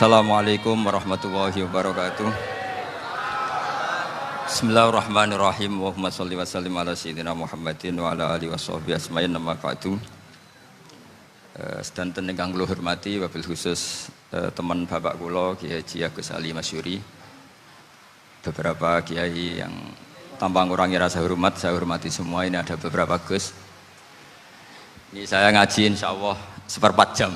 Assalamualaikum warahmatullahi wabarakatuh. Bismillahirrahmanirrahim. Allahumma sholli wa sallim ala sayyidina Muhammadin wa ala alihi washabbihi asma'in nama ba'du. Sedanten ingkang kula hormati wabil khusus teman bapak kula Kiai Haji Agus Ali Masyuri. Beberapa kiai yang tanpa ngurangi rasa hormat, saya hormati semua. Ini ada beberapa Gus. Ini saya ngaji insyaallah seperempat jam.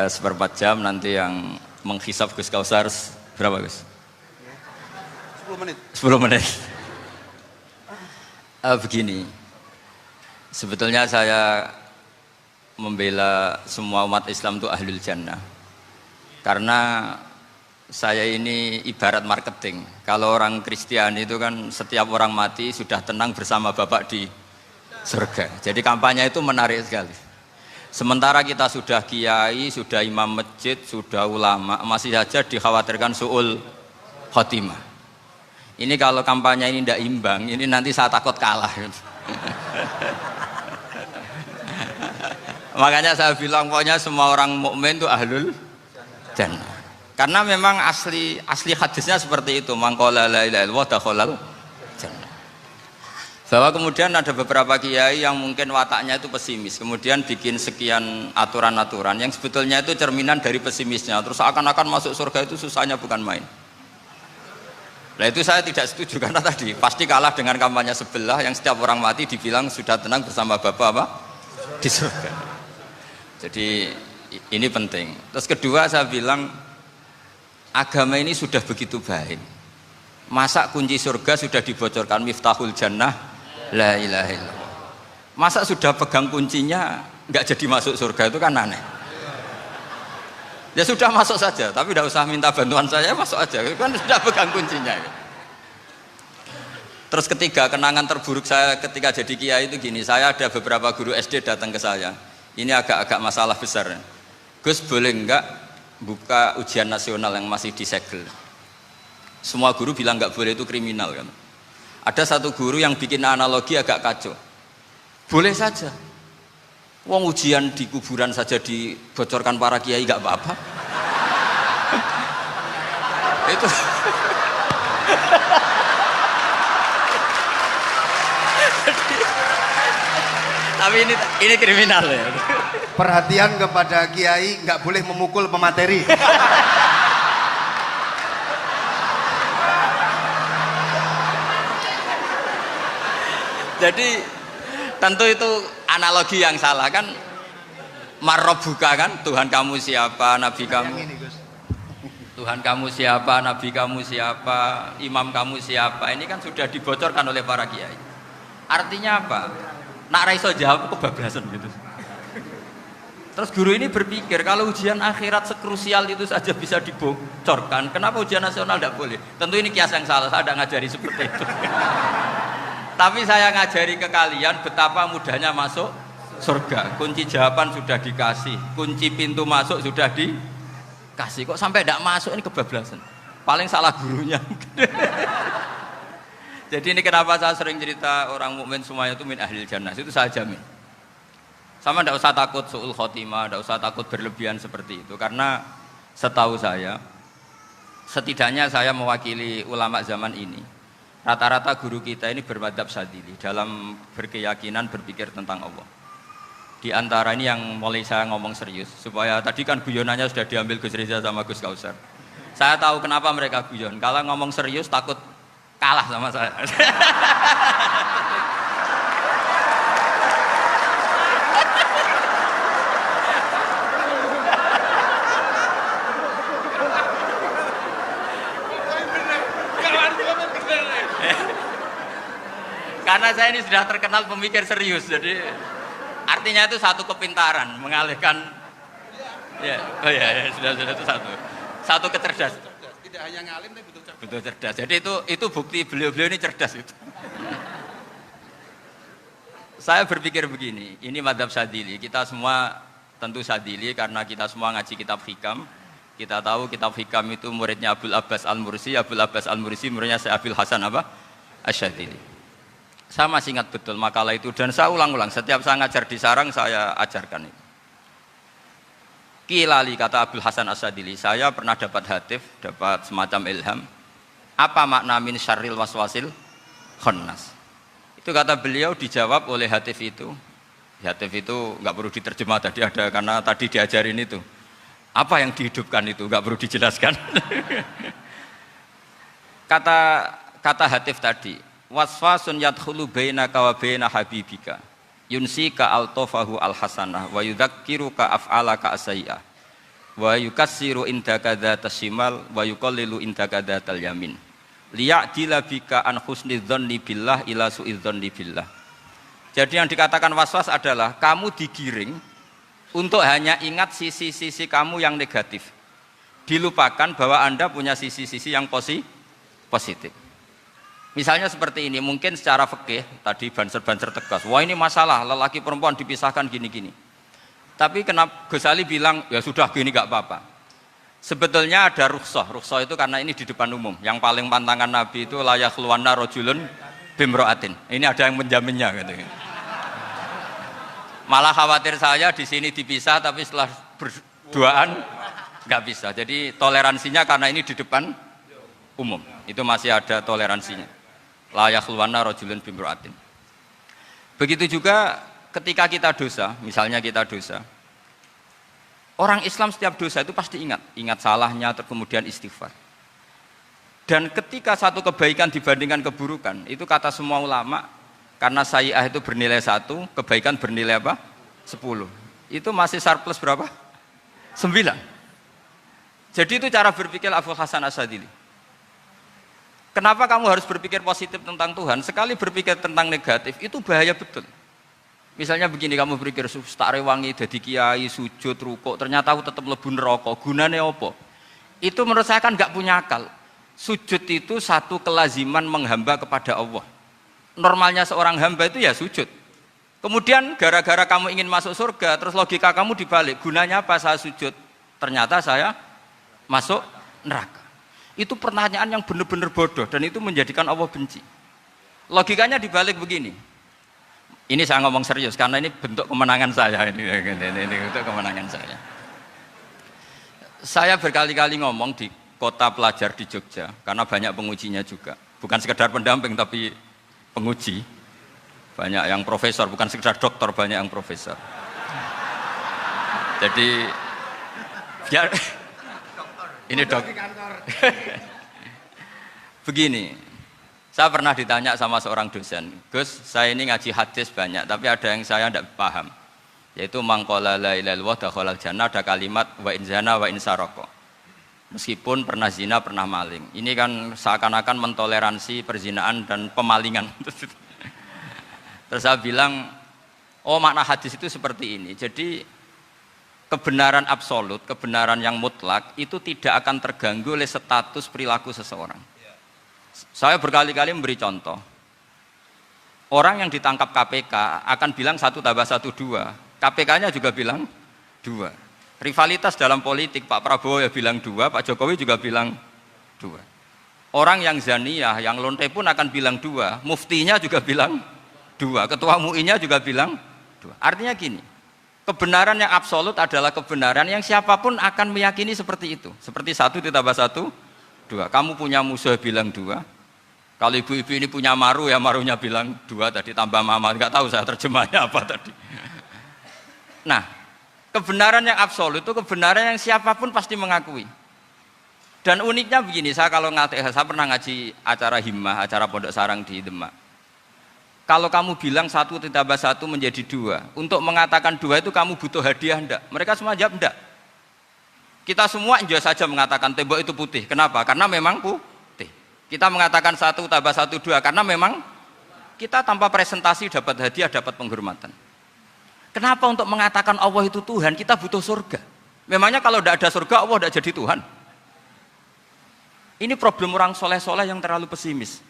Seperempat jam nanti yang menghisap Gus Kausar berapa Gus? 10 menit. 10 menit. Begini, sebetulnya saya membela semua umat Islam itu ahlul jannah. Karena saya ini ibarat marketing. Kalau orang Kristiani itu kan setiap orang mati sudah tenang bersama Bapak di surga. Jadi kampanye itu menarik sekali. Sementara kita sudah kiai, sudah imam masjid, sudah ulama, masih saja dikhawatirkan su'ul khotimah. Ini kalau kampanye ini tidak imbang, ini nanti saya takut kalah. Makanya saya bilang pokoknya semua orang mukmin itu ahlul jannah. Karena memang asli hadisnya seperti itu, mangqala la ilaha illallah dakhalal jannah. Bahwa kemudian ada beberapa kiai yang mungkin wataknya itu pesimis, kemudian bikin sekian aturan-aturan yang sebetulnya itu cerminan dari pesimisnya, terus akan masuk surga itu susahnya bukan main. Nah itu saya tidak setuju karena tadi pasti kalah dengan kampanye sebelah yang setiap orang mati dibilang sudah tenang bersama Bapak apa? Di surga. Jadi ini penting. Terus kedua saya bilang agama ini sudah begitu baik. Masa kunci surga sudah dibocorkan miftahul jannah la ilaha illallah. Masa sudah pegang kuncinya nggak jadi masuk surga itu kan aneh. Ya sudah masuk saja, tapi tidak usah minta bantuan saya, masuk aja. Kan sudah pegang kuncinya. Terus ketiga, kenangan terburuk saya ketika jadi kiai itu gini, saya ada beberapa guru SD datang ke saya. Ini agak-agak masalah besar. Gus boleh enggak buka ujian nasional yang masih disegel? Semua guru bilang enggak boleh, itu kriminal kan. Ada satu guru yang bikin analogi agak kacau. Boleh saja. Wong ujian di kuburan saja dibocorkan para kiai enggak apa-apa. Itu tapi ini kriminal ya. Perhatian kepada kiai, nggak boleh memukul pemateri. Jadi tentu itu analogi yang salah kan. Marrobuka kan, Tuhan kamu siapa, Nabi kamu. Tuhan kamu siapa, Nabi kamu siapa, imam kamu siapa. Ini kan sudah dibocorkan oleh para kiai. Artinya apa? Nak raiso jawab kebablasan gitu. Terus guru ini berpikir kalau ujian akhirat sekrusial itu saja bisa dibocorkan, kenapa ujian nasional tidak boleh? Tentu ini kias yang salah, saya tidak ngajari seperti itu. Tapi saya ngajari ke kalian betapa mudahnya masuk surga. Kunci jawaban sudah dikasih, kunci pintu masuk sudah dikasih. Kok sampai tidak masuk, ini kebablasan. Paling salah gurunya. Jadi ini kenapa saya sering cerita orang mukmin semuanya itu min ahlil jannah, itu saya jamin. Sama tidak usah takut su'ul khotimah, tidak usah takut berlebihan seperti itu. Karena setahu saya, setidaknya saya mewakili ulama zaman ini. Rata-rata guru kita ini bermadhab Syadzili dalam berkeyakinan berpikir tentang Allah. Di antara ini yang mulai saya ngomong serius, supaya tadi kan guyonannya sudah diambil Gus Reza sama Gus Kausar. Saya tahu kenapa mereka guyon. Kalau ngomong serius takut kalah sama saya. Karena saya ini sudah terkenal pemikir serius, jadi artinya itu satu kepintaran mengalihkan. Ya, oh ya, sudah itu satu kecerdasan. Tidak hanya ngalim tapi betul cerdas. Betul cerdas. Jadi itu bukti beliau-beliau ini cerdas itu. Saya berpikir begini, ini madhab Syadzili. Kita semua tentu Syadzili karena kita semua ngaji kitab hikam. Kita tahu kitab hikam itu muridnya Abul Abbas Al-Mursi. Abul Abbas Al-Mursi muridnya Syekh Abil Hasan apa? Asy-Syadzili. Saya masih ingat betul makalah itu dan saya ulang-ulang. Setiap saya ngajar di sarang saya ajarkan itu. Kilali kata Abdul Hasan As-Sadili, saya pernah dapat hatif, dapat semacam ilham. Apa makna min syarril waswasil khannas? Itu kata beliau dijawab oleh hatif itu. Hatif itu nggak perlu diterjemah tadi ada karena tadi diajarin itu. Apa yang dihidupkan itu nggak perlu dijelaskan. kata hatif tadi, waswasun yadkhulu bainaka wa baina habibika. Yunsika altofahu alhasanah wa yudzakiruka af'alaka asai'ah wa yukassiru indaka dzatas shimal wa yuqallilu indaka dzatal yamin liya'dila bika an husnidzanni billah ila su'idzanni billah. Jadi yang dikatakan waswas adalah kamu digiring untuk hanya ingat sisi-sisi kamu yang negatif, dilupakan bahwa Anda punya sisi-sisi yang positif. Misalnya seperti ini, mungkin secara fikih tadi banser-banser tegas, wah ini masalah lelaki perempuan dipisahkan gini-gini. Tapi kenapa Ghazali bilang ya sudah gini gak apa-apa. Sebetulnya ada rukhsah itu karena ini di depan umum. Yang paling pantangan Nabi itu layak luwana rojulun bimroatin. Ini ada yang menjaminnya gitu. Malah khawatir saya di sini dipisah tapi setelah berduaan nggak bisa. Jadi toleransinya karena ini di depan umum. Itu masih ada toleransinya. Layak luwana rojulun bimroatin. Begitu juga ketika kita dosa, misalnya kita dosa, orang Islam setiap dosa itu pasti ingat salahnya, kemudian istighfar. Dan ketika satu kebaikan dibandingkan keburukan, itu kata semua ulama, karena sayyi'ah itu bernilai 1, kebaikan bernilai apa? 10. Itu masih surplus berapa? 9. Jadi itu cara berpikir Abdul Hasan As-Sadili. Kenapa kamu harus berpikir positif tentang Tuhan? Sekali berpikir tentang negatif, itu bahaya betul. Misalnya begini, kamu berpikir tak rewangi, jadi kiai, sujud, rukuk, ternyata aku tetap lebu neraka, gunanya apa? Itu menurut saya kan gak punya akal. Sujud itu satu kelaziman menghamba kepada Allah. Normalnya seorang hamba itu ya sujud. Kemudian gara-gara kamu ingin masuk surga, terus logika kamu dibalik, gunanya apa saya sujud? Ternyata saya masuk neraka. Itu pertanyaan yang benar-benar bodoh dan itu menjadikan Allah benci. Logikanya dibalik begini. Ini saya ngomong serius karena ini bentuk kemenangan saya ini bentuk kemenangan saya. Saya berkali-kali ngomong di kota pelajar di Jogja karena banyak pengujinya juga. Bukan sekedar pendamping tapi penguji. Banyak yang profesor, bukan sekedar doktor, banyak yang profesor. Jadi biar ini dok. Begini, saya pernah ditanya sama seorang dosen, Gus, saya ini ngaji hadis banyak, tapi ada yang saya tidak paham, yaitu mangkola la ilaha illallah dakhalal jannah, ada kalimat wa in zana wa in saraka. Meskipun pernah zina, pernah maling. Ini kan seakan-akan mentoleransi perzinaan dan pemalingan. Terus saya bilang, oh makna hadis itu seperti ini. Jadi kebenaran absolut, kebenaran yang mutlak itu tidak akan terganggu oleh status perilaku seseorang. Saya berkali-kali memberi contoh. Orang yang ditangkap KPK akan bilang 1 tambah 1 2. KPK-nya juga bilang 2. Rivalitas dalam politik, Pak Prabowo ya bilang 2, Pak Jokowi juga bilang 2. Orang yang zaniyah, yang lonte pun akan bilang 2. Muftinya juga bilang 2. Ketua MUI-nya juga bilang 2. Artinya gini, kebenaran yang absolut adalah kebenaran yang siapapun akan meyakini seperti itu. Seperti 1 ditambah 1, 2. Kamu punya musuh bilang 2. Kalau ibu-ibu ini punya maru, ya marunya bilang 2 tadi tambah mama. Enggak tahu saya terjemahnya apa tadi. Nah, kebenaran yang absolut itu kebenaran yang siapapun pasti mengakui. Dan uniknya begini, saya pernah ngaji acara himmah, acara pondok sarang di Demak. Kalau kamu bilang 1 ditambah 1 menjadi 2, untuk mengatakan 2 itu kamu butuh hadiah enggak? Mereka semua jawab enggak. Kita semua enjoy saja mengatakan tembok itu putih. Kenapa? Karena memang putih. Kita mengatakan 1 tambah 1 2 karena memang kita tanpa presentasi dapat hadiah, dapat penghormatan. Kenapa untuk mengatakan Allah itu Tuhan kita butuh surga? Memangnya kalau tidak ada surga Allah tidak jadi Tuhan? Ini problem orang soleh-soleh yang terlalu pesimis.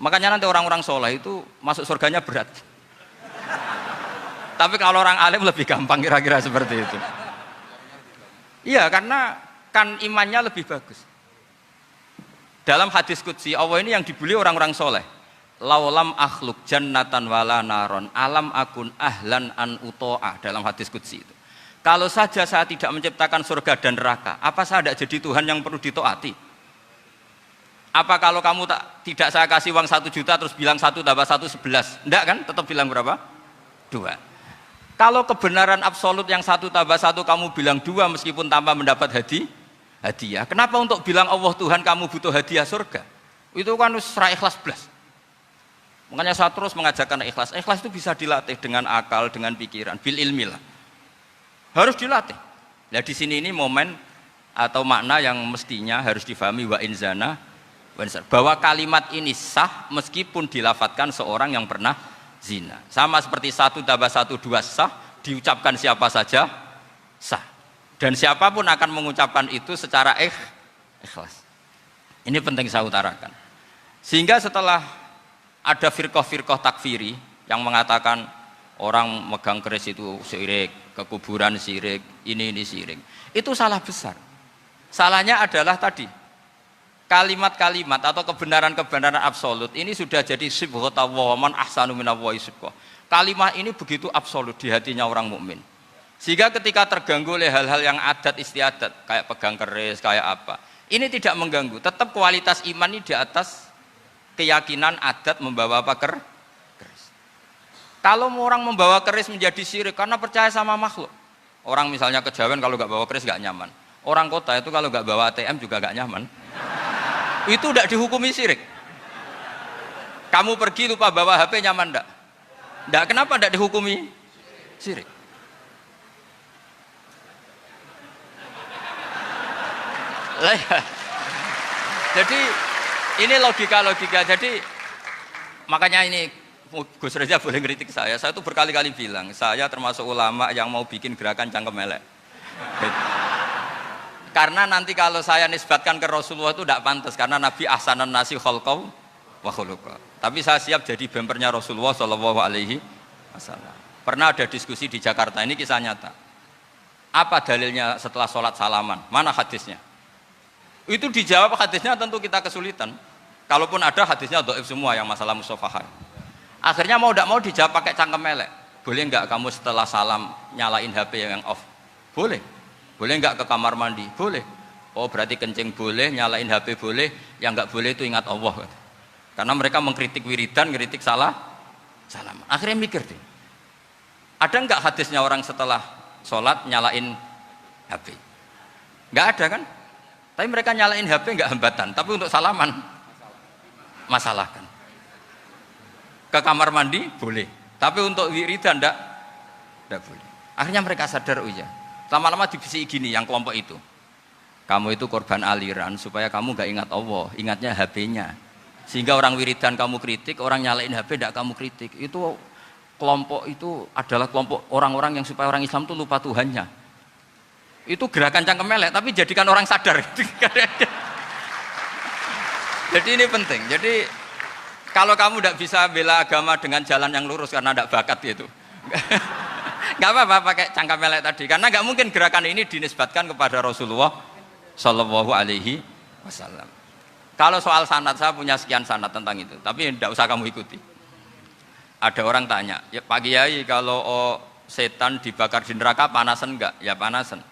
Makanya nanti orang-orang soleh itu masuk surganya berat. Tapi kalau orang alim lebih gampang kira-kira seperti itu. Iya, karena kan imannya lebih bagus. Dalam hadis qudsi Allah ini yang dibuli orang-orang soleh. Laulam akhluk jannatan wala naron alam akun ahlan an uto'ah, dalam hadis qudsi itu. Kalau saja saya tidak menciptakan surga dan neraka, apa saya tidak jadi Tuhan yang perlu ditaati? Apa kalau kamu tidak saya kasih uang 1 juta terus bilang 1 tambah 1 11? Enggak kan? Tetap bilang berapa? 2. Kalau kebenaran absolut yang 1 tambah 1 kamu bilang 2 meskipun tanpa mendapat hadiah. Kenapa untuk bilang Allah Tuhan kamu butuh hadiah surga? Itu kan secara ikhlas belas. Makanya saya terus mengajarkan ikhlas. Ikhlas itu bisa dilatih dengan akal, dengan pikiran, bil ilmi lah. Harus dilatih. Nah di sini ini momen atau makna yang mestinya harus difahami wa inzana bahwa kalimat ini sah meskipun dilafatkan seorang yang pernah zina. Sama seperti 1 tambah 1 2 sah, diucapkan siapa saja sah. Dan siapapun akan mengucapkan itu secara ikhlas. Ini penting saya utarakan. Sehingga setelah ada firqah-firqah takfiri yang mengatakan orang megang keris itu syirik, ke kuburan syirik, ini syirik. Itu salah besar. Salahnya adalah tadi kalimat-kalimat atau kebenaran-kebenaran absolut ini sudah jadi sibghatullah man ahsanu minallahi sibghah. Kalimat ini begitu absolut di hatinya orang mukmin. Sehingga ketika terganggu oleh hal-hal yang adat istiadat kayak pegang keris, kayak apa, ini tidak mengganggu. Tetap kualitas iman ini di atas keyakinan adat membawa apa keris. Kalau orang membawa keris menjadi syirik karena percaya sama makhluk. Orang misalnya kejawen kalau nggak bawa keris nggak nyaman. Orang kota itu kalau nggak bawa ATM juga nggak nyaman. Itu tidak dihukumi syirik. Kamu pergi lupa bawa HP nyaman enggak? Enggak, kenapa tidak dihukumi syirik? Jadi ini logika-logika. Jadi makanya ini Gus Reza boleh ngeritik saya itu berkali-kali bilang saya termasuk ulama yang mau bikin gerakan cangkem elek. Karena nanti kalau saya nisbatkan ke Rasulullah itu tidak pantas karena Nabi ahsanan nasi khalqau wa khuluqa. Tapi saya siap jadi bempernya Rasulullah Shallallahu Alaihi Wasallam. Pernah ada diskusi di Jakarta, ini kisah nyata. Apa dalilnya setelah sholat salaman? Mana hadisnya? Itu dijawab hadisnya tentu kita kesulitan. Kalaupun ada hadisnya dhaif semua yang masalah musafahah. Akhirnya mau tidak mau dijawab pakai cangkem elek. Boleh enggak kamu setelah salam nyalain HP yang off? Boleh. Boleh enggak ke kamar mandi? Boleh. Oh berarti kencing boleh, nyalain HP boleh, yang enggak boleh itu ingat Allah. Karena mereka mengkritik wiridan, ngeritik salam. Akhirnya mikir deh. Ada enggak hadisnya orang setelah sholat nyalain HP? Enggak ada kan? Tapi mereka nyalain HP enggak hambatan, tapi untuk salaman masalah kan. Ke kamar mandi boleh, tapi untuk wiridan enggak boleh. Akhirnya mereka sadar, oh iya. Lama-lama dibisi gini yang kelompok itu. Kamu itu korban aliran supaya kamu enggak ingat Allah, ingatnya HP-nya. Sehingga orang wiridan kamu kritik, orang nyalain HP enggak kamu kritik. Itu kelompok itu adalah kelompok orang-orang yang supaya orang Islam itu lupa Tuhannya. Itu gerakan cangkem elek, tapi jadikan orang sadar. Jadi ini penting. Jadi kalau kamu tidak bisa bela agama dengan jalan yang lurus karena tidak bakat gitu, nggak apa-apa pakai cangkem elek tadi. Karena nggak mungkin gerakan ini dinisbatkan kepada Rasulullah Shallallahu Alaihi Wasallam. Kalau soal sanad saya punya sekian sanad tentang itu, tapi tidak usah kamu ikuti. Ada orang tanya, ya Pak Kiai kalau setan dibakar di neraka panasan enggak? Ya panasan.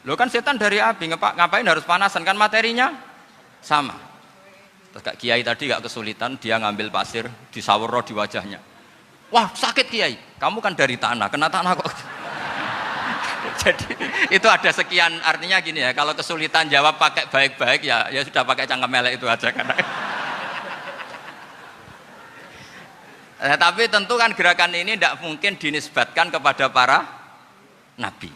Lo kan setan dari api, ngapain harus panasan? Kan materinya sama. Terus Kak Kiai tadi gak kesulitan, dia ngambil pasir, disawur di wajahnya. Wah sakit Kiai, kamu kan dari tanah, kena tanah kok. Jadi itu ada sekian, artinya gini ya, kalau kesulitan jawab pakai baik-baik ya sudah pakai cangkem elek itu aja kan. Nah, tapi tentu kan gerakan ini tidak mungkin dinisbatkan kepada para nabi.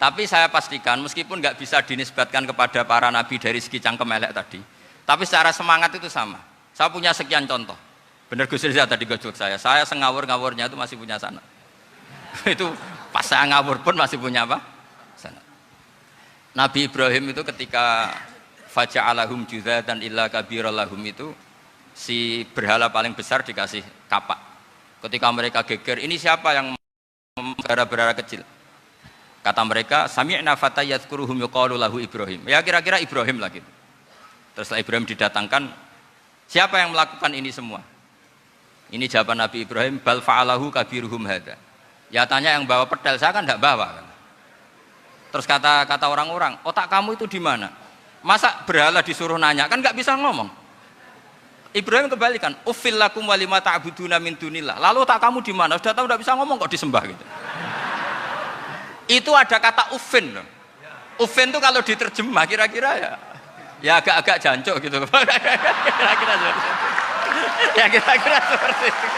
Tapi saya pastikan meskipun nggak bisa dinisbatkan kepada para nabi dari segi cangkem elek tadi, tapi secara semangat itu sama. Saya punya sekian contoh. Bener Gus Riza tadi gojok saya sengawur-ngawurnya itu masih punya sanad. Itu pas saya ngawur pun masih punya apa? Sanad. Nabi Ibrahim itu ketika faja'alahum juzatan illa kabirallahum itu si berhala paling besar dikasih kapak. Ketika mereka geger, ini siapa yang berhala kecil? Kata mereka, sami'na fata yadhkuruhum yuqalu lahu Ibrahim. Ya kira-kira Ibrahim lah gitu. Terus setelah Ibrahim didatangkan, siapa yang melakukan ini semua? Ini jawaban Nabi Ibrahim, bal fa'alahu kabiruhum hadza. Ya tanya yang bawa pedal, saya kan tidak bawa kan. Terus kata orang-orang, otak kamu itu di mana? Masa berhala disuruh nanya, kan nggak bisa ngomong. Ibrahim kembalikan, uffil lakum walima ta'buduna min dunillah. Lalu otak kamu di mana? Sudah tahu nggak bisa ngomong kok disembah gitu. Itu ada kata uffin loh. Uffin itu kalau diterjemah kira-kira ya agak-agak jancuk gitu. Kira-kira seperti itu. Ya kira-kira seperti itu.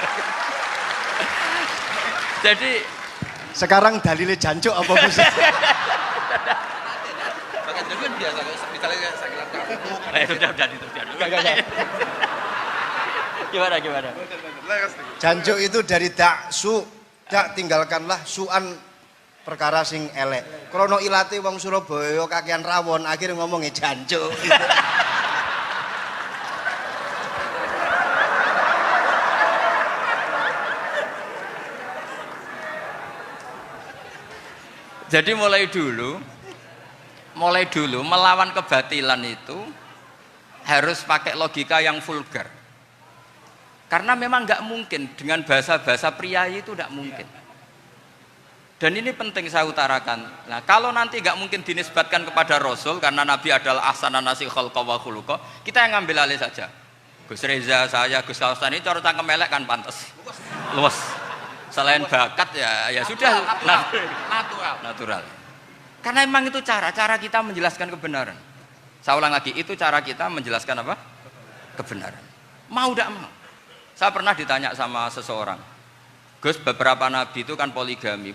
Jadi Sekarang dalilnya jancuk apa Gus? Sudah itu. Gimana? Jancuk itu dari daksu, dak tinggalkanlah suan perkara sing elek. Krono ilate wong Surabaya kakean rawon, akhirnya ngomongnya jancuk. Jadi mulai dulu melawan kebatilan itu harus pakai logika yang vulgar. Karena memang nggak mungkin dengan bahasa-bahasa priayi itu nggak mungkin. Dan ini penting saya utarakan. Nah, kalau nanti nggak mungkin dinisbatkan kepada Rasul karena Nabi adalah ahsanan nasi khalqa wa khuluqa, kita yang ngambil alih saja. Gus Reza, saya, Gus Kaustan ini cara cangkem elek kan pantas. Luas. Selain bakat ya sudah natural. Karena memang itu cara kita menjelaskan kebenaran. Saya ulang lagi, itu cara kita menjelaskan apa? Kebenaran. Mau tidak mau. Saya pernah ditanya sama seseorang, Gus, beberapa nabi itu kan poligami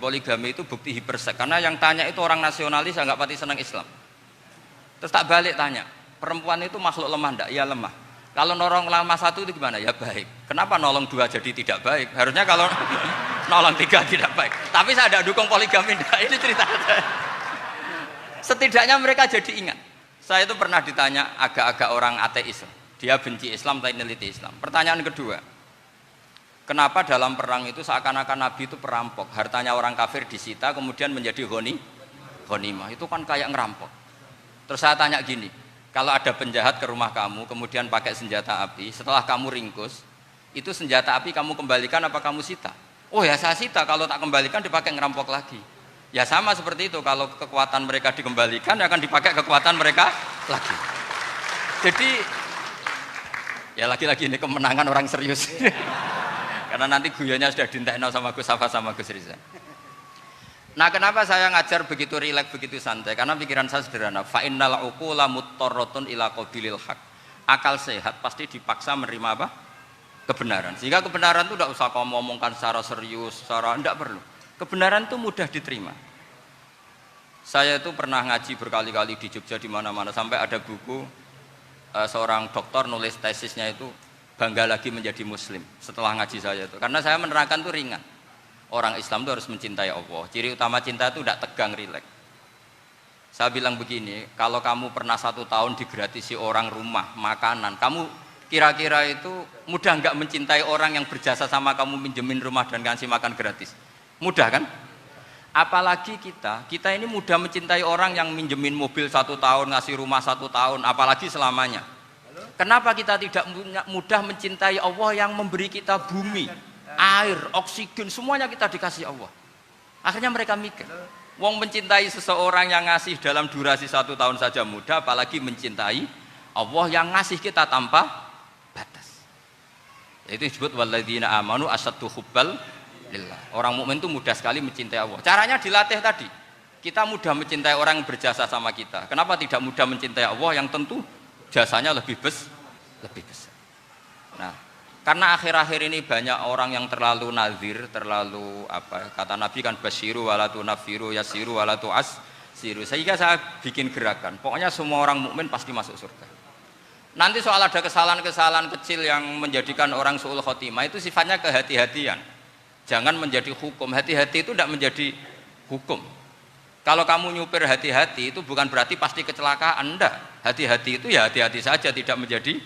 itu bukti hiperseks. Karena yang tanya itu orang nasionalis yang nggak pati senang Islam. Terus tak balik tanya, perempuan itu makhluk lemah enggak? Ya lemah. Kalau nolong lama satu itu gimana? Ya baik. Kenapa nolong dua jadi tidak baik? Harusnya kalau nolong tiga tidak baik. Tapi saya tidak dukung poligami. Ini cerita saya. Setidaknya mereka jadi ingat. Saya itu pernah ditanya agak-agak orang ateis. Dia benci Islam tapi neliti Islam. Pertanyaan kedua, kenapa dalam perang itu seakan-akan Nabi itu perampok? Hartanya orang kafir disita kemudian menjadi ghanimah. Itu kan kayak ngerampok. Terus saya tanya gini, kalau ada penjahat ke rumah kamu kemudian pakai senjata api, setelah kamu ringkus, itu senjata api kamu kembalikan apa kamu sita? Oh ya saya sita, kalau tak kembalikan dipakai ngerampok lagi. Ya sama seperti itu, kalau kekuatan mereka dikembalikan akan dipakai kekuatan mereka lagi. Jadi ya lagi-lagi ini kemenangan orang serius. Karena nanti guyonnya sudah dintekno sama Gus Safa sama Gus Riza. Nah, kenapa saya ngajar begitu rileks, begitu santai? Karena pikiran saya sederhana. Fa innal uqula muttarratun ila qabilil haq. Akal sehat pasti dipaksa menerima apa? Kebenaran. Sehingga kebenaran itu tidak usah kamu ngomongkan secara serius, secara tidak perlu. Kebenaran itu mudah diterima. Saya itu pernah ngaji berkali-kali di Jogja di mana-mana sampai ada buku seorang dokter nulis tesisnya itu bangga lagi menjadi muslim setelah ngaji saya itu. Karena saya menerangkan itu ringan. Orang Islam itu harus mencintai Allah. Ciri utama cinta itu tidak tegang, rileks. Saya bilang begini, kalau kamu pernah 1 tahun digratisi orang rumah, makanan, kamu kira-kira itu mudah nggak mencintai orang yang berjasa sama kamu minjemin rumah dan kasih makan gratis? Mudah kan? Apalagi kita ini mudah mencintai orang yang minjemin mobil 1 tahun, ngasih rumah 1 tahun, apalagi selamanya. Kenapa kita tidak mudah mencintai Allah yang memberi kita bumi, air, oksigen, semuanya kita dikasih Allah? Akhirnya mereka mikir, wong mencintai seseorang yang ngasih dalam durasi 1 tahun saja mudah, apalagi mencintai Allah yang ngasih kita tanpa batas. Itu disebut walladzina amanu asaddu hubbal lillah. Orang mukmin itu mudah sekali mencintai Allah. Caranya dilatih tadi. Kita mudah mencintai orang yang berjasa sama kita. Kenapa tidak mudah mencintai Allah yang tentu jasanya lebih besar? Nah, karena akhir-akhir ini banyak orang yang terlalu nazir, terlalu apa? Kata Nabi kan basyiru wala tunafiru, yasiru wala tu'assiru. Sehingga saya bikin gerakan. Pokoknya semua orang mukmin pasti masuk surga. Nanti soal ada kesalahan-kesalahan kecil yang menjadikan orang su'ul khotimah itu sifatnya kehati-hatian. Jangan menjadi hukum. Hati-hati itu tidak menjadi hukum. Kalau kamu nyupir hati-hati itu bukan berarti pasti kecelakaan. Enggak. Hati-hati itu ya hati-hati saja, tidak menjadi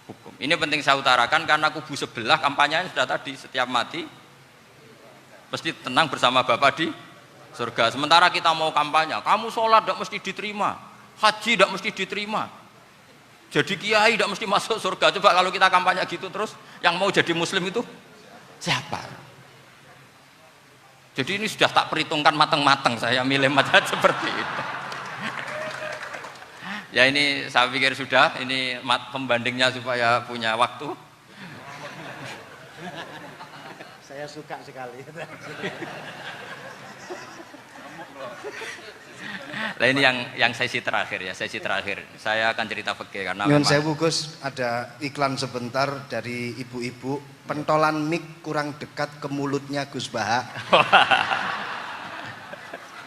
hukum. Ini penting saya utarakan karena kubu sebelah kampanyenya sudah tadi, setiap mati mesti tenang bersama Bapak di surga. Sementara kita mau kampanye, kamu sholat tidak mesti diterima, haji tidak mesti diterima, jadi kiai tidak mesti masuk surga. Coba kalau kita kampanye gitu terus, yang mau jadi muslim itu siapa? Jadi ini sudah tak perhitungkan matang-matang saya milih mazhab seperti itu. Ya ini saya pikir sudah, ini pembandingnya supaya punya waktu. Saya suka sekali. Nah ini yang sesi terakhir ya, sesi terakhir. Saya akan cerita fikih karena Nyun sewu Gus, ada iklan sebentar dari ibu-ibu, pentolan mic kurang dekat ke mulutnya Gus Baha.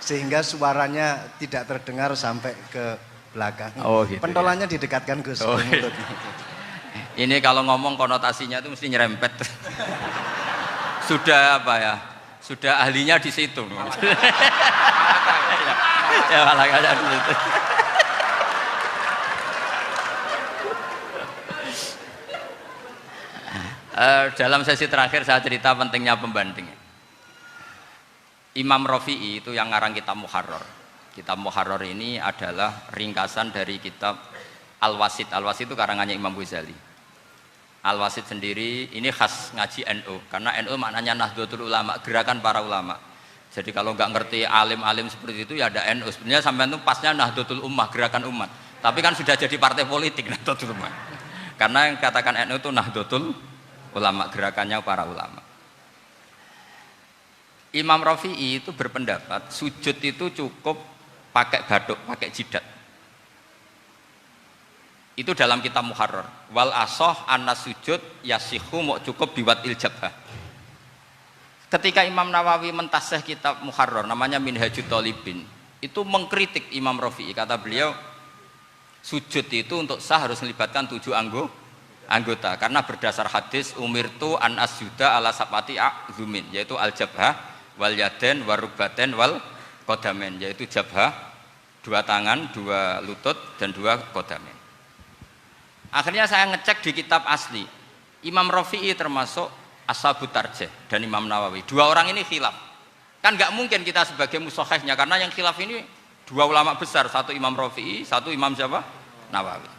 Sehingga suaranya tidak terdengar sampai ke belakang. Oh, gitu, pentolannya didekatkan Gus ke mulut. Ini kalau ngomong konotasinya itu mesti nyerempet. Sudah apa ya? Sudah ahlinya di situ. Ya malah kayak gitu. Dalam sesi terakhir saya cerita pentingnya pembanding. Imam Rafi'i itu yang ngarang kitab Muharrar. Kitab Muharrar ini adalah ringkasan dari kitab Al-Wasit. Al-Wasit itu karangannya Imam Ghazali. Al-Wasit sendiri ini khas ngaji NU, karena NU maknanya Nahdlatul Ulama, gerakan para ulama. Jadi kalau nggak ngerti alim-alim seperti itu ya ada NU. Sebenarnya sampai itu pasnya Nahdlatul Ummah, gerakan umat. Tapi kan sudah jadi partai politik Nahdlatul Ummah. Karena yang katakan NU itu Nahdlatul Ulama, gerakannya para ulama. Imam Rafi'i itu berpendapat sujud itu cukup pakai baduk, pakai jidat. Itu dalam kitab Muharrar. Wal asoh anna sujud yasihu mau cukup biwat iljabah. Ketika Imam Nawawi mentasih kitab Muharrar namanya Minhajut Thalibin, itu mengkritik Imam Rafi'i. Kata beliau, sujud itu untuk sah harus melibatkan 7 anggota. Karena berdasar hadis umirtu an asjuda ala sabati a'zumin, yaitu al-jabhah, wal yaden, warubaten, wal kodamen, yaitu jabhah, 2 tangan, 2 lutut, dan 2 kodamen. Akhirnya saya ngecek di kitab asli, Imam Rafi'i termasuk Ashabut Tarjih dan Imam Nawawi. 2 orang ini khilaf. Kan nggak mungkin kita sebagai musokhehnya, karena yang khilaf ini 2 ulama besar, satu Imam Rafi'i, satu Imam siapa? Nawawi.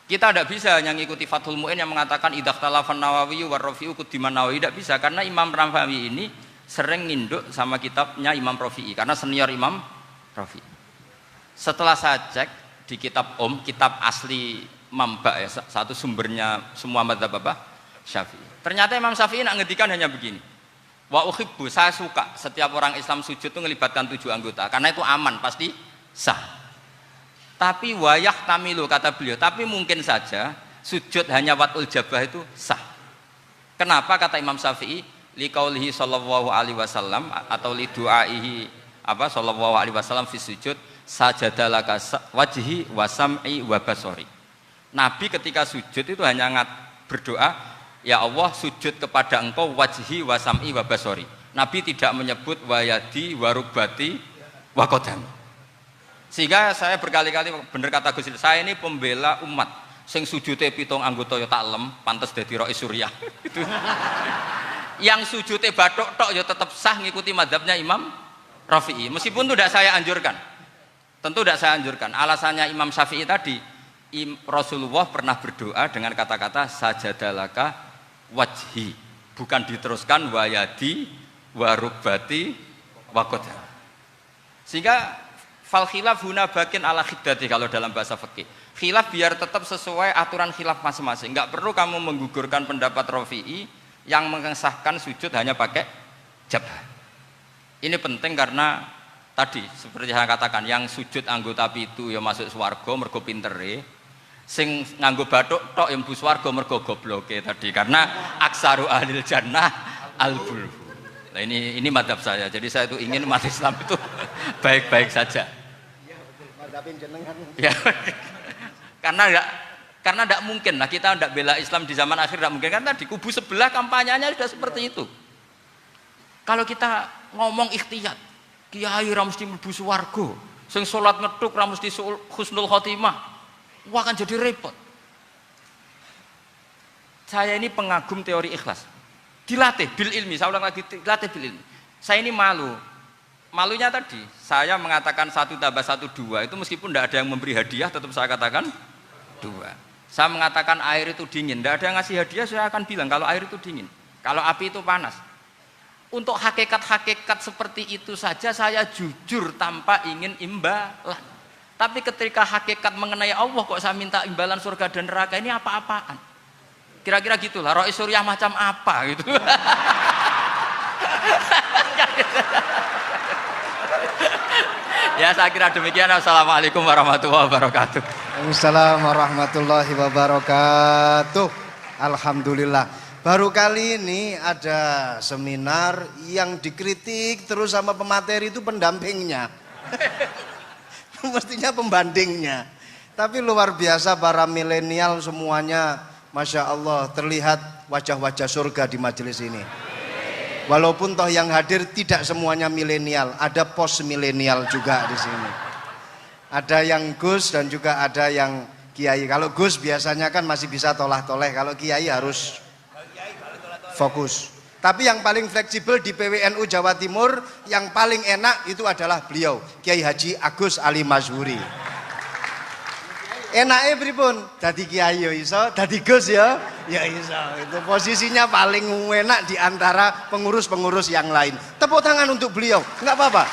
Kita tidak bisa hanya ngikuti Fathul Mu'in yang mengatakan idzakhtalafan Nawawi war Rafi'u kudiman Nawawi, tidak bisa, karena Imam Nawawi ini sering nginduk sama kitabnya Imam Rafi'i karena senior Imam Rafi'i. Setelah saya cek di kitab kitab asli Mamba ya, satu sumbernya semua mazhab apa? Syafi'i. Ternyata Imam Syafi'i nak ngedikan hanya begini. Wa uhibbu, saya suka setiap orang Islam sujud itu melibatkan 7 anggota karena itu aman, pasti sah. Tapi wayah tamilu, kata beliau, tapi mungkin saja sujud hanya watul jabah itu sah. Kenapa kata Imam Syafi'i? Liqaulihi sallallahu alaihi wasallam atau li du'aihi apa sallallahu alaihi wasallam fi sujud sajadalaka wajhi wa sam'i wa basari. Nabi ketika sujud itu hanya berdoa, ya Allah sujud kepada engkau wajhi wa sam'i wa basari. Nabi tidak menyebut wayadi wa rubati wa qadami. Sehingga saya berkali-kali bener kata Gus, saya ini pembela umat. Sing sujude 7 anggota ya tak lem, pantes dadi Rais Surya. Itu. Yang sujude bathuk tok ya tetap sah ngikuti mazhabnya Imam Rafi'i. Meskipun itu tidak saya anjurkan. Tentu tidak saya anjurkan. Alasannya Imam Syafi'i tadi, Rasulullah pernah berdoa dengan kata-kata sajadalaka wajhi, bukan diteruskan wayadi warubati wakoda. Sehingga fal khilaf huna bakin ala khiddati kalau dalam bahasa fikih. Khilaf biar tetap sesuai aturan khilaf masing-masing. Enggak perlu kamu menggugurkan pendapat Rafi'i yang mengesahkan sujud hanya pakai jabah. Ini penting karena tadi seperti saya katakan, yang sujud anggota itu ya masuk swarga mergo pintere. Sing nganggo bathuk tok yang mlebu swarga mergo gobloke tadi, karena aksaru ahlil jannah al-bulhu. Nah ini madhab saya. Jadi saya itu ingin umat Islam itu baik-baik saja. Iya betul. Madhabin jenengan. Ya. Karena tidak mungkin lah kita tidak bela Islam di zaman akhir, tidak mungkin, karena di kubu sebelah kampanyenya sudah seperti itu. Kalau kita ngomong ikhtiyat, kiai ra mesti mlebu swarga, sing salat ngethuk ra mesti husnul khotimah. Wah akan jadi repot. Saya ini pengagum teori ikhlas. Dilatih bil ilmi, saya ulang lagi, dilatih bil ilmi. Saya ini malu. Malunya tadi, saya mengatakan 1 tambah 1 2, itu meskipun tidak ada yang memberi hadiah, tetap saya katakan 2. Saya mengatakan air itu dingin, tidak ada yang ngasih hadiah, saya akan bilang kalau air itu dingin. Kalau api itu panas. Untuk hakikat-hakikat seperti itu saja saya jujur tanpa ingin imbalan. Tapi ketika hakikat mengenai Allah kok saya minta imbalan surga dan neraka, ini apa-apaan? Kira-kira gitulah, Rois Suriah macam apa gitu. Ya saya kira demikian. Assalamualaikum warahmatullahi wabarakatuh. Waalaikumsalam warahmatullahi wabarakatuh. Alhamdulillah. Baru kali ini ada seminar yang dikritik terus sama pemateri itu pendampingnya. Mestinya pembandingnya. Tapi luar biasa para milenial semuanya, Masya Allah, terlihat wajah-wajah surga di majelis ini. Walaupun toh yang hadir tidak semuanya milenial, ada post milenial juga di sini. Ada yang Gus dan juga ada yang Kiai. Kalau Gus biasanya kan masih bisa tolah-toleh, kalau Kiai harus fokus. Tapi yang paling fleksibel di PWNU Jawa Timur, yang paling enak itu adalah beliau, Kiai Haji Agus Ali Mazhuri. Enaknya pripun? Dadi Kiai ya iso, dadi Gus ya iso. Itu posisinya paling enak di antara pengurus-pengurus yang lain. Tepuk tangan untuk beliau, enggak apa-apa.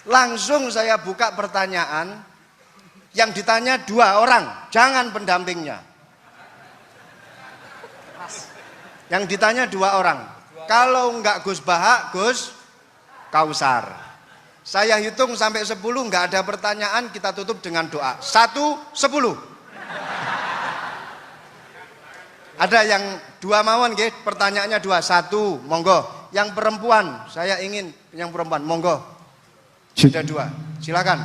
Langsung saya buka pertanyaan. Yang ditanya 2 orang, jangan pendampingnya. Yang ditanya 2 orang. Kalau enggak Gus Bahak, Gus Kausar. Saya hitung sampai 10, enggak ada pertanyaan, kita tutup dengan doa. 1, 10. Ada yang 2 mawon nggih, pertanyaannya 2. 1, monggo. Yang perempuan, saya ingin yang perempuan, monggo. Sudah 2. Silakan.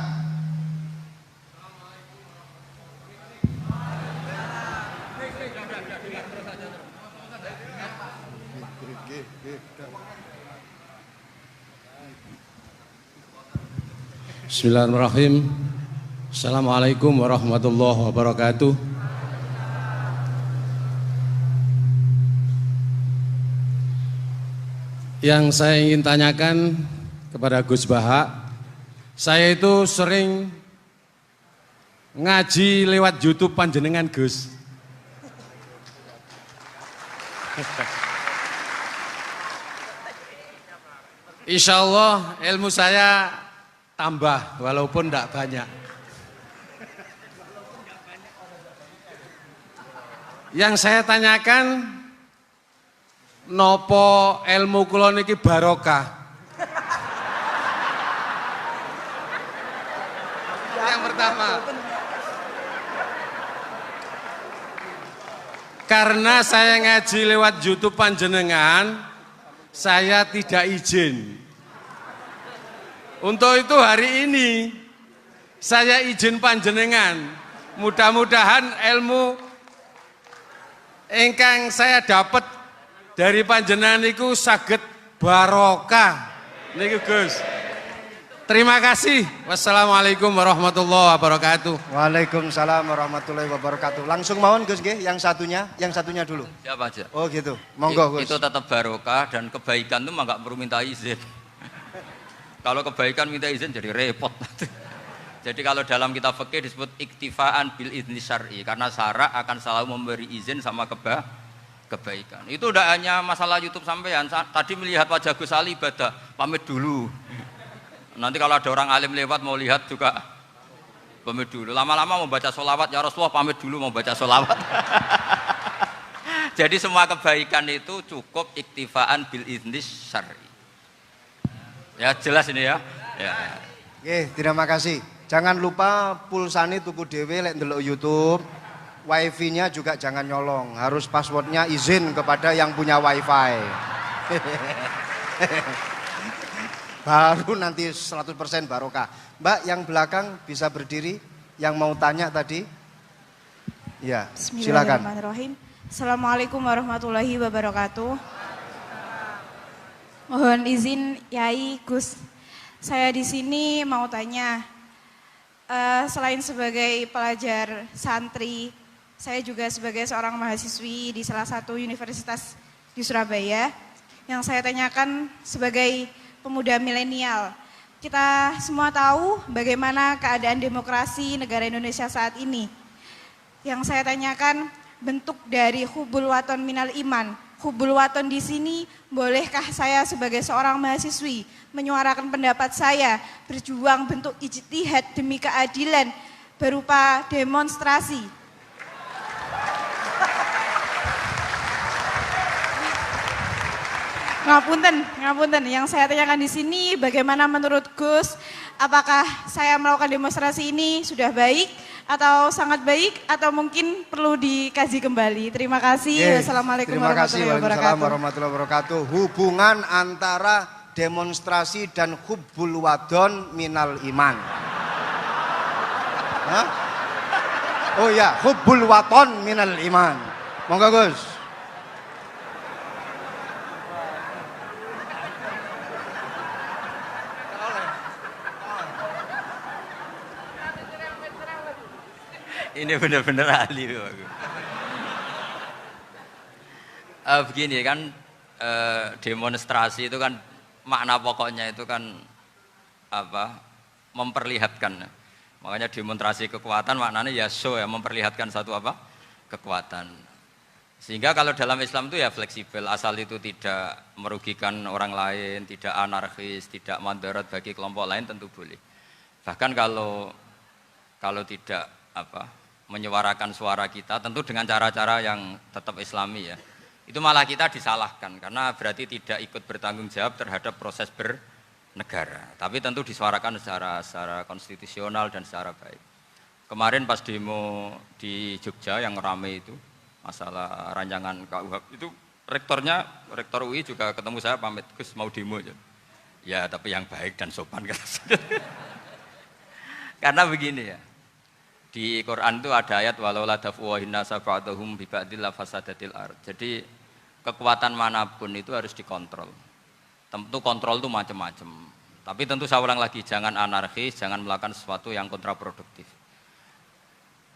Bismillahirrahmanirrahim. Assalamualaikum warahmatullahi wabarakatuh. Yang saya ingin tanyakan kepada Gus Bahak, saya itu sering ngaji lewat YouTube panjenengan Gus. Insya Allah ilmu saya tambah walaupun tidak banyak. Yang saya tanyakan, nopo ilmu kula niki barokah? Yang pertama, karena saya ngaji lewat YouTube panjenengan, saya tidak izin. Untuk itu hari ini saya izin panjenengan. Mudah-mudahan ilmu ingkang saya dapat dari panjenengan niku saged barokah. Niku Gus. Terima kasih. Wassalamualaikum warahmatullahi wabarakatuh. Waalaikumsalam warahmatullahi wabarakatuh. Langsung mawon Gus nggih, yang satunya dulu. Siapa aja? Oh gitu. Monggo Gus. Itu tetap barokah dan kebaikan itu mah nggak perlu minta izin. Kalau kebaikan minta izin jadi repot. Jadi kalau dalam kitab fikih disebut iktifaan bil izni syar'i, karena syara akan selalu memberi izin sama kebaikan. Itu udah hanya masalah YouTube sampean. Tadi melihat wajah Gus Ali ibadah, pamit dulu. Nanti kalau ada orang alim lewat mau lihat juga pamit dulu. Lama-lama mau baca sholawat, ya Rasulullah pamit dulu mau baca sholawat. Jadi semua kebaikan itu cukup iktifaan bil izni syar'i. Ya jelas ini ya. Oke, terima kasih. Jangan lupa pulsane tuku dhewe lek ndelok YouTube. Wifi-nya juga jangan nyolong. Harus passwordnya izin kepada yang punya wifi. Baru nanti 100% barokah. Mbak yang belakang bisa berdiri. Yang mau tanya tadi. Ya, silakan. Bismillahirrahmanirrahim. Assalamualaikum warahmatullahi wabarakatuh. Mohon izin Yai Gus, saya di sini mau tanya, selain sebagai pelajar santri, saya juga sebagai seorang mahasiswi di salah satu universitas di Surabaya. Yang saya tanyakan sebagai pemuda milenial, kita semua tahu bagaimana keadaan demokrasi negara Indonesia saat ini. Yang saya tanyakan, bentuk dari hubul waton minal iman. Hubul waton di sini, bolehkah saya sebagai seorang mahasiswi menyuarakan pendapat saya, berjuang bentuk ijtihad demi keadilan berupa demonstrasi? Ngapunten. Yang saya tanyakan di sini, bagaimana menurut Gus? Apakah saya melakukan demonstrasi ini sudah baik atau sangat baik atau mungkin perlu dikaji kembali? Terima kasih. Wassalamualaikum warahmatullahi wabarakatuh. Hubungan antara demonstrasi dan hubbul wadon minal iman. Hah? Oh ya, hubbul waton minal iman. Monggo Gus. Ini benar-benar ahli loh aku. Begini kan, demonstrasi itu kan makna pokoknya itu kan apa? Memperlihatkan. Makanya demonstrasi kekuatan maknanya ya show ya, memperlihatkan satu apa? Kekuatan. Sehingga kalau dalam Islam itu ya fleksibel, asal itu tidak merugikan orang lain, tidak anarkis, tidak mandorot bagi kelompok lain tentu boleh. Bahkan kalau tidak apa? Menyuarakan suara kita tentu dengan cara-cara yang tetap islami ya, itu malah kita disalahkan karena berarti tidak ikut bertanggung jawab terhadap proses bernegara, tapi tentu disuarakan secara konstitusional dan secara baik. Kemarin pas demo di Jogja yang ramai itu masalah rancangan KUHP itu, rektor UI juga ketemu saya, pamit Gus mau demo aja ya, tapi yang baik dan sopan karena begini ya, di Quran itu ada ayat walau la daf'uhin nasa ba'dahum bi ba'dil fasadatil ard. Jadi kekuatan manapun itu harus dikontrol. Tentu kontrol itu macam-macam. Tapi tentu saya ulang lagi, jangan anarkis, jangan melakukan sesuatu yang kontraproduktif.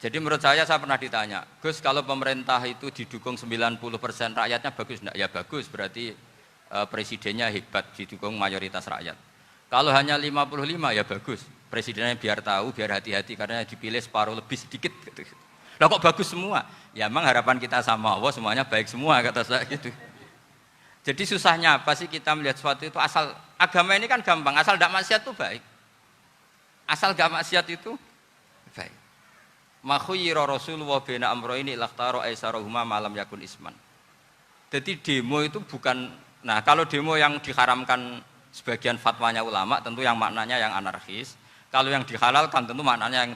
Jadi menurut saya pernah ditanya, Gus kalau pemerintah itu didukung 90% rakyatnya bagus enggak? Ya bagus, berarti presidennya hebat, didukung mayoritas rakyat. Kalau hanya 55 ya bagus. Presidennya biar tahu, biar hati-hati karena dipilih separuh lebih sedikit. Lah kok bagus semua? Ya emang harapan kita sama Allah semuanya baik semua kata saya gitu. Jadi susahnya apa sih kita melihat sesuatu itu, asal agama ini kan gampang, asal tidak maksiat itu baik. Asal gak maksiat itu baik. Makhuyira Rasulullah bina amroini lakhtaro aisarohuma malam yakun isman. Jadi demo itu bukan, nah kalau demo yang diharamkan sebagian fatwanya ulama tentu yang maknanya yang anarkis. Kalau yang dihalalkan tentu maknanya yang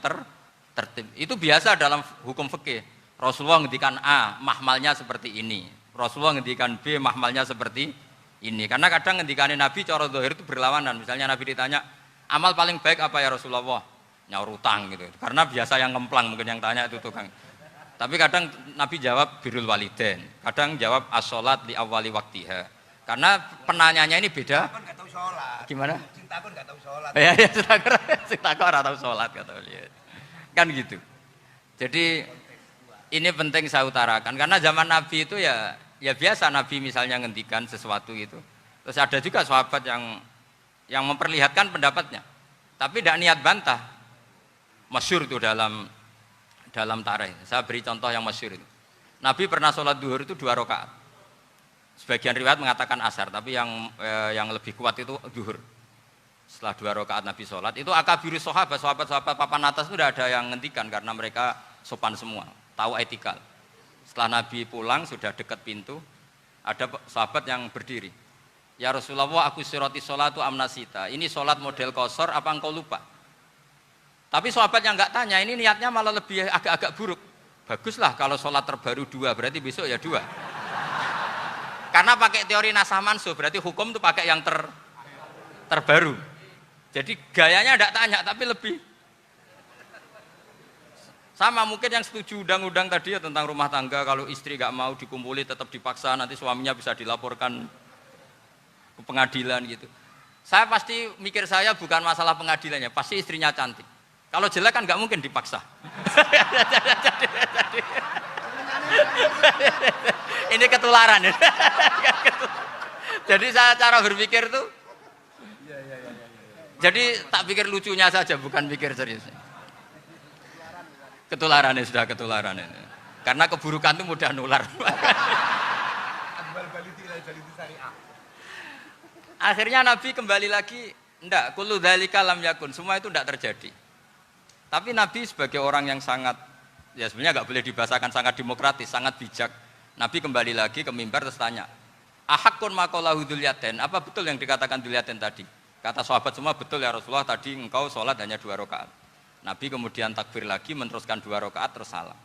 tertib. Itu biasa dalam hukum fikih. Rasulullah ngendikan A, mahmalnya seperti ini. Rasulullah ngendikan B, mahmalnya seperti ini. Karena kadang ngendikanin Nabi cara zahir itu berlawanan. Misalnya Nabi ditanya, amal paling baik apa ya Rasulullah? Nyaur utang gitu. Karena biasa yang ngemplang mungkin yang tanya itu tukang. Tapi kadang Nabi jawab birrul walidain. Kadang jawab as-sholat li awwali waktiha. Karena penanyanya ini beda. Gimana? Takut nggak tahu sholat. Ya, takut nggak tahu sholat kata beliau. Kan gitu. Jadi ini penting saya utarakan karena zaman Nabi itu ya biasa Nabi misalnya ngendikan sesuatu itu. Terus ada juga sahabat yang memperlihatkan pendapatnya, tapi tidak niat bantah. Masyhur itu dalam tarikh. Saya beri contoh yang masyhur itu. Nabi pernah sholat duhur itu 2 rakaat. Sebagian riwayat mengatakan asar, tapi yang lebih kuat itu duhur. Setelah 2 rakaat Nabi sholat, itu akabirus sahabat papan atas itu sudah ada yang ngendikan karena mereka sopan semua, tahu etikal. Setelah Nabi pulang sudah dekat pintu, ada sahabat yang berdiri. Ya Rasulullah, aku siroti sholatu amnasita. Ini sholat model kosor, apa engkau lupa? Tapi sahabat yang nggak tanya, ini niatnya malah lebih agak-agak buruk. Baguslah kalau sholat terbaru 2, berarti besok ya 2. Karena pakai teori nasah mansuh, berarti hukum itu pakai yang terbaru. Jadi gayanya tidak tanya, tapi lebih sama mungkin yang setuju undang-undang tadi ya tentang rumah tangga, kalau istri nggak mau dikumpuli tetap dipaksa, nanti suaminya bisa dilaporkan ke pengadilan gitu. Saya pasti mikir saya bukan masalah pengadilannya, pasti istrinya cantik. Kalau jelek kan nggak mungkin dipaksa. Ini ketularan ya. Jadi saya cara berpikir tuh, jadi tak pikir lucunya saja, bukan pikir serius. Ketularan ya, sudah ketularan ini. Karena keburukan itu mudah nular. Akhirnya Nabi kembali lagi, enggak, kullu dzalika lam yakun, semua itu enggak terjadi. Tapi Nabi sebagai orang yang sangat, ya sebenarnya enggak boleh dibahasakan sangat demokratis, sangat bijak. Nabi kembali lagi ke mimbar terus tanya, ahakun maqalahu dzulyaten, apa betul yang dikatakan dzulyaten tadi? Kata sahabat semua, betul ya Rasulullah, tadi engkau sholat hanya 2 rakaat. Nabi kemudian takbir lagi, meneruskan 2 rakaat terus salam.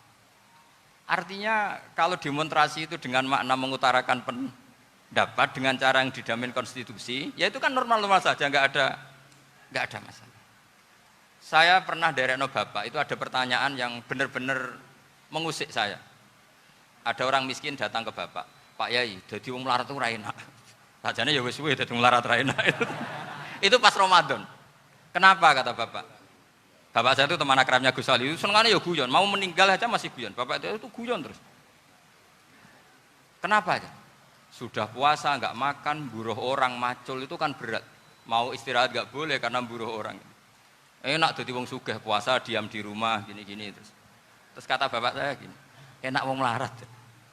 Artinya kalau demonstrasi itu dengan makna mengutarakan pendapat dengan cara yang dijamin konstitusi, ya itu kan normal-normal saja, nggak ada masalah. Saya pernah derekno bapak, itu ada pertanyaan yang benar-benar mengusik saya. Ada orang miskin datang ke bapak, Pak Yai, dadi wong melarat itu ra enak. Sajane ya wis suwe dadi wong melarat ra enak. Itu pas Ramadan. Kenapa kata bapak? Bapak saya itu teman akrabnya Gus Ali, senengannya ya guyon, mau meninggal aja masih guyon. Bapak itu guyon terus. Kenapa aja? Sudah puasa nggak makan, buruh orang macul itu kan berat. Mau istirahat nggak boleh karena buruh orang. Enak dadi wong sugih puasa diam di rumah gini-gini terus. Terus kata bapak saya gini, enak wong melarat.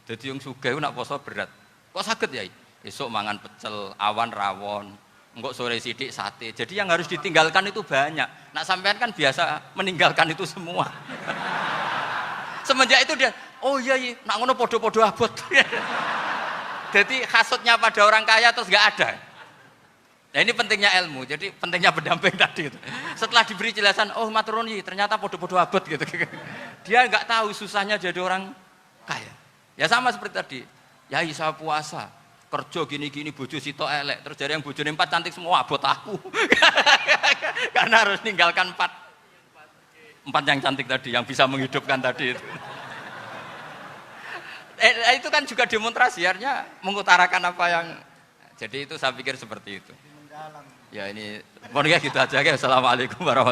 Dadi wong sugih nak puasa berat. Kok sakit ya? Esok mangan pecel, awan rawon. Enggak sore sidik sate. Jadi yang harus ditinggalkan itu banyak. Nak sampean kan biasa meninggalkan itu semua. Semenjak itu dia, oh iya, nak ngono podo-podo abot. Jadi hasutnya pada orang kaya terus nggak ada. Nah ini pentingnya ilmu. Jadi pentingnya pendamping tadi itu. Setelah diberi jelasan, oh maturuni ternyata podo-podo abot gitu. Dia nggak tahu susahnya jadi orang kaya. Ya sama seperti tadi. Ya saya puasa. Kerja gini-gini bojo sitok elek terus dari yang bojone 4 cantik semua abot aku. Karena harus ninggalkan 4 yang cantik tadi yang bisa menghidupkan tadi itu. Itu kan juga demonstrasi, artinya mengutarakan apa yang, jadi itu saya pikir seperti itu. Ya ini pokoknya gitu aja ya. Assalamualaikum warahmatullahi wabarakatuh.